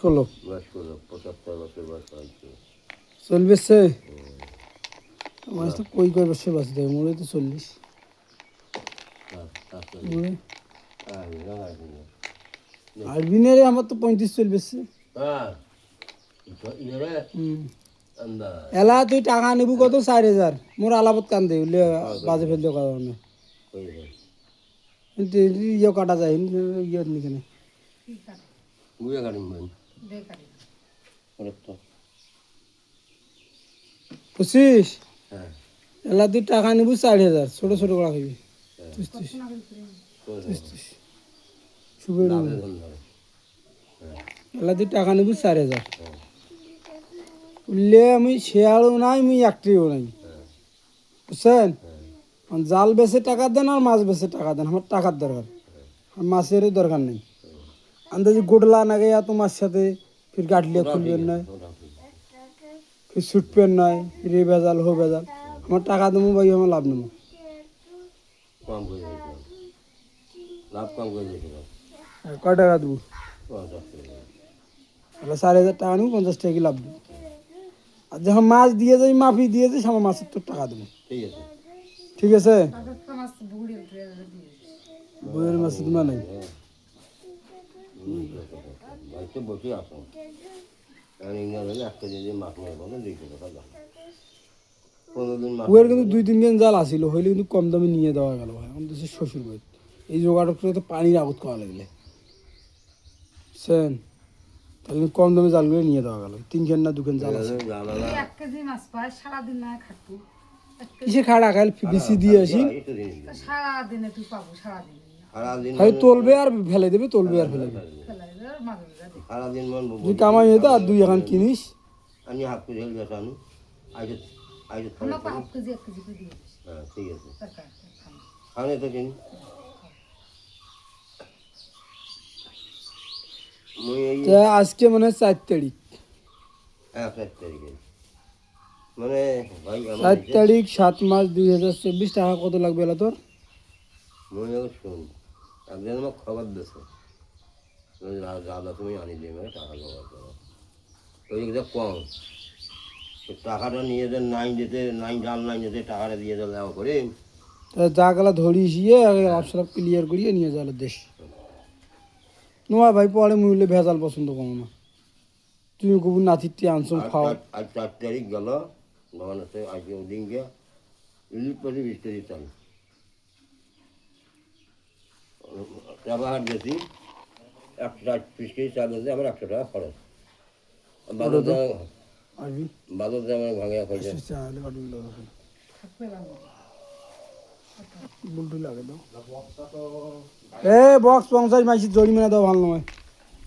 করলো 75 বছর বয়স হয়েছে। চলবেছে মাছ তো কই বছর বাঁচে দেয় মোড়ে তো 40 মোড়ে আরবিনের আমার তো 35 চলবেছে এলা তুই টাকা নেবু কত 4000 মোর আলাপত কান দে বাজে ফেলতে কারণে কিন্তু ইয়ে কাটা যায় ইয়ে নিকেনে বুঝছিস এলা তুই টাকা নিবু 4000 ছোট ছোট করা খাবি এলা তুই টাকা নিবু 4000 উঠলে আমি শেয়ালও নাই আমি একটিও নাই বুঝছেন জাল বেচে টাকা দেন আর মাছ বেচে টাকা দেন আমার টাকার দরকার মাছেরও দরকার নেই আন্দাজি গোডলা না গিয়া তোমার সাথে ফির গাটলিয়া খুলবেন নয় ফির ছুটবেন নয় ফির এ বেজাল হো বেজাল আমার টাকা দেবো ভাই আমার লাভ নেবো কয় টাকা দেবো 4000 টাকা নেবো 50 টাকা কি লাভ দেবো আর যখন মাছ দিয়ে যাই মাফি দিয়ে যাই আমার মাছের তো টাকা দেবো ঠিক আছে বইয়ের মাছ তোমার নাই ওর কিন্তু 2-3 দিন জাল আসিল হইলে কিন্তু কম দামে নিয়ে দেওয়া গেল ভাই আমাদের দেশের শ্বশুর বাড়ি এই জোগাড় করে তো পানির আগত খাওয়া লাগলে বুঝছেন তাহলে কম দামে জালগুলো নিয়ে দেওয়া গেল 3 কেন না 2 কেন জাল আছে কিসে খাড়া খাইল বেশি দিয়ে আসি খালি তুলবে আর ফেলে দেবে তুলবে আর ফেলে দেবে তুই কামাই হইতো আর 2 এখন কিনিস আমি হাফ কেজি হলে বেসানো আইসে ঠিক আছে খানে তো কিনি আজকে মানে 4 তারিখ হ্যাঁ 4 তারিখে মানে ভাই 4 তারিখ 7 মাস 2024 টাকা কত লাগবে এলা তোর মনে শুন একদিন আমার খবর দিয়েছে দাদা তুমি আনি দিবে টাকা জোগাড় করো ওই যে কম টাকাটা নিয়ে দেন নাই জাল নাই যেতে টাকাটা দিয়ে দেন দেওয়া করে যা গেলা ধরিস সব ক্লিয়ার করিয়ে নিয়ে যাওয়ার দেশ নোয়া ভাই পরে মূল্যে ভেজাল পছন্দ করো না তুমি কবু নাতিটি আনছো খাও আজ 4 তারিখ গেল ভগবান আছে আজকে দিন গিয়া ইলিশ পরে 20 তারিখ চাল ব্যবহার বেশি 120 কেজি চাল হচ্ছে আমার 100 টাকা খরচ বাদর আমার ভাঙে বক্স পঞ্চাশ মাসি জরিমানা দাও ভালো নয়